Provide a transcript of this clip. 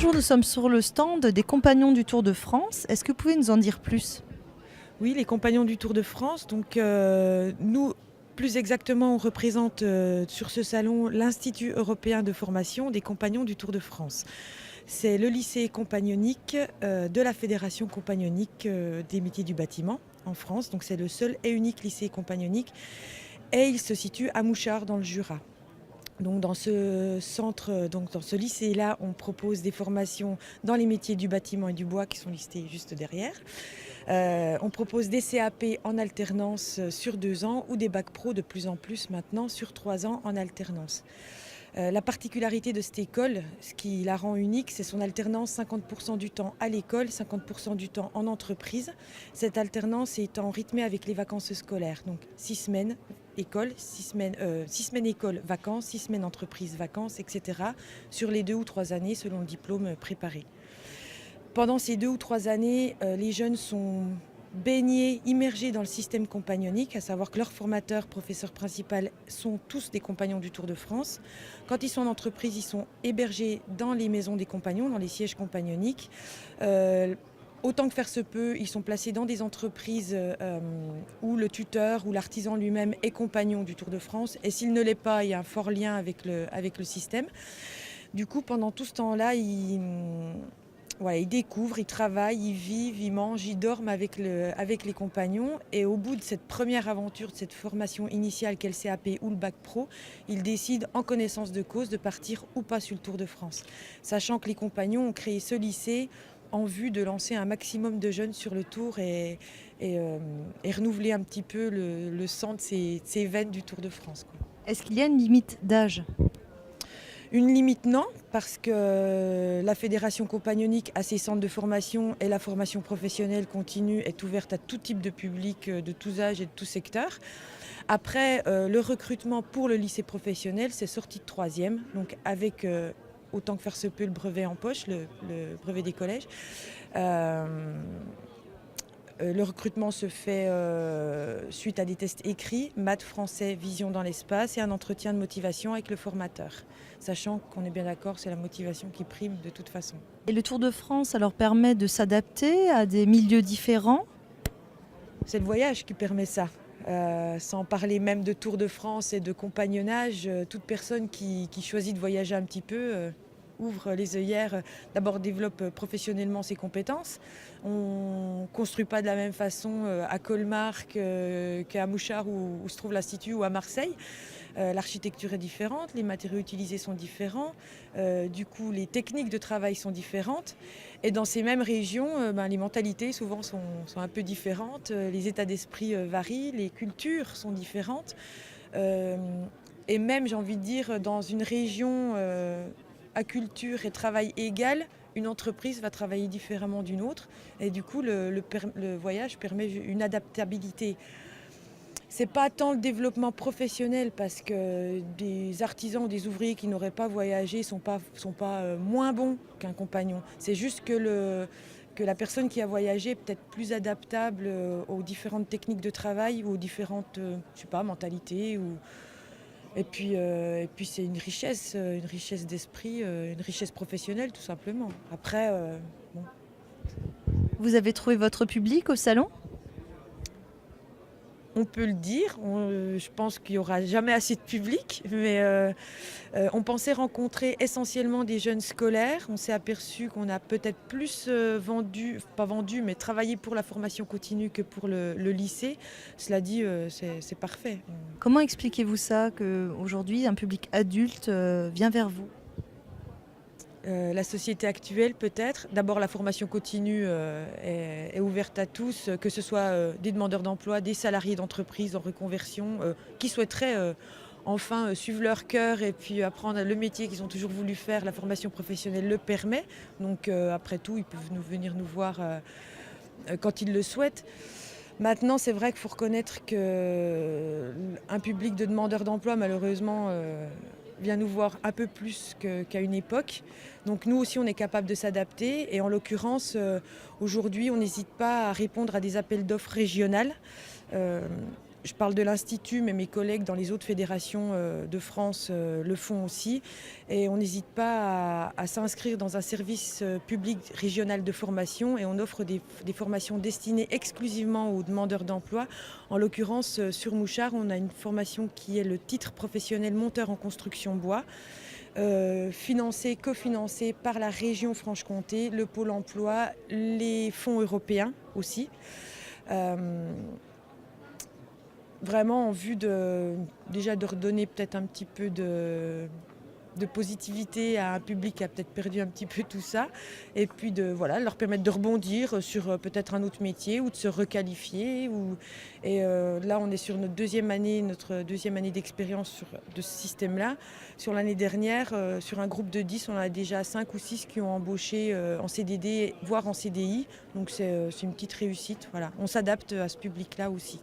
Bonjour, nous sommes sur le stand des Compagnons du Tour de France. Est-ce que vous pouvez nous en dire plus? Oui, les Compagnons du Tour de France. Donc, nous, plus exactement, on représente sur ce salon l'Institut européen de formation des Compagnons du Tour de France. C'est le lycée compagnonique de la Fédération compagnonique des métiers du bâtiment en France. Donc, c'est le seul et unique lycée compagnonique. Et il se situe à Mouchard, dans le Jura. Donc dans ce centre, donc dans ce lycée-là, on propose des formations dans les métiers du bâtiment et du bois qui sont listés juste derrière. On propose des CAP en alternance sur 2 ans ou des bacs pro de plus en plus maintenant sur 3 ans en alternance. La particularité de cette école, ce qui la rend unique, c'est son alternance 50% du temps à l'école, 50% du temps en entreprise. Cette alternance étant rythmée avec les vacances scolaires, donc 6 semaines école, 6 semaines école, vacances, 6 semaines entreprise, vacances, etc. sur les 2 ou 3 années selon le diplôme préparé. Pendant ces 2 ou 3 années, les jeunes sont baignés, immergés dans le système compagnonique, à savoir que leurs formateurs, professeurs principaux sont tous des compagnons du Tour de France. Quand ils sont en entreprise, ils sont hébergés dans les maisons des compagnons, dans les sièges compagnoniques. Autant que faire se peut, ils sont placés dans des entreprises où le tuteur ou l'artisan lui-même est compagnon du Tour de France. Et s'il ne l'est pas, il y a un fort lien avec le système. Du coup, pendant tout ce temps-là, ils découvrent, ils travaillent, ils vivent, ils mangent, ils dorment avec les compagnons. Et au bout de cette première aventure, de cette formation initiale qu'est le CAP ou le bac pro, ils décident en connaissance de cause de partir ou pas sur le Tour de France. Sachant que les compagnons ont créé ce lycée en vue de lancer un maximum de jeunes sur le Tour et renouveler un petit peu le sang de ces veines du Tour de France, quoi. Est-ce qu'il y a une limite d'âge? Une limite, non, parce que la Fédération compagnonique a ses centres de formation et la formation professionnelle continue est ouverte à tout type de public, de tous âges et de tous secteurs. Après, le recrutement pour le lycée professionnel, c'est sorti de 3e, donc avec autant que faire se peut le brevet en poche, le brevet des collèges. Le recrutement se fait suite à des tests écrits, maths, français, vision dans l'espace et un entretien de motivation avec le formateur. Sachant qu'on est bien d'accord, c'est la motivation qui prime de toute façon. Et le Tour de France alors permet de s'adapter à des milieux différents? C'est le voyage qui permet ça. Sans parler même de Tour de France et de compagnonnage, toute personne qui choisit de voyager un petit peu ouvre les œillères, d'abord développe professionnellement ses compétences. On ne construit pas de la même façon à Colmar qu'à Mouchard où se trouve l'Institut ou à Marseille. L'architecture est différente, les matériaux utilisés sont différents, du coup les techniques de travail sont différentes. Et dans ces mêmes régions, les mentalités souvent sont un peu différentes, les états d'esprit varient, les cultures sont différentes. Et même, j'ai envie de dire, dans une région à culture et travail égal, une entreprise va travailler différemment d'une autre. Et du coup, le voyage permet une adaptabilité. C'est pas tant le développement professionnel parce que des artisans ou des ouvriers qui n'auraient pas voyagé sont pas moins bons qu'un compagnon. C'est juste que la personne qui a voyagé est peut-être plus adaptable aux différentes techniques de travail ou aux différentes mentalités. Et puis c'est une richesse d'esprit, une richesse professionnelle tout simplement. Après, bon. Vous avez trouvé votre public au salon? On peut le dire, je pense qu'il n'y aura jamais assez de public, mais on pensait rencontrer essentiellement des jeunes scolaires. On s'est aperçu qu'on a peut-être plus mais travaillé pour la formation continue que pour le lycée. Cela dit, c'est parfait. Comment expliquez-vous ça, qu'aujourd'hui un public adulte vient vers vous? La société actuelle peut-être. D'abord la formation continue est ouverte à tous, que ce soit des demandeurs d'emploi, des salariés d'entreprise en reconversion, qui souhaiteraient enfin suivre leur cœur et puis apprendre le métier qu'ils ont toujours voulu faire. La formation professionnelle le permet. Donc après tout, ils peuvent venir nous voir quand ils le souhaitent. Maintenant, c'est vrai qu'il faut reconnaître qu'un public de demandeurs d'emploi, malheureusement, vient nous voir un peu plus qu'à une époque. Donc nous aussi, on est capable de s'adapter. Et en l'occurrence, aujourd'hui, on n'hésite pas à répondre à des appels d'offres régionales. je parle de l'Institut, mais mes collègues dans les autres fédérations de France le font aussi. Et on n'hésite pas à s'inscrire dans un service public régional de formation et on offre des formations destinées exclusivement aux demandeurs d'emploi. En l'occurrence, sur Mouchard, on a une formation qui est le titre professionnel monteur en construction bois, cofinancé par la région Franche-Comté, le Pôle emploi, les fonds européens aussi. Vraiment en vue déjà de redonner peut-être un petit peu de positivité à un public qui a peut-être perdu un petit peu tout ça, et puis leur permettre de rebondir sur peut-être un autre métier ou de se requalifier. Là, on est sur notre deuxième année d'expérience de ce système-là. Sur l'année dernière, sur un groupe de 10, on a déjà 5 ou 6 qui ont embauché en CDD, voire en CDI. Donc c'est une petite réussite. Voilà. On s'adapte à ce public-là aussi.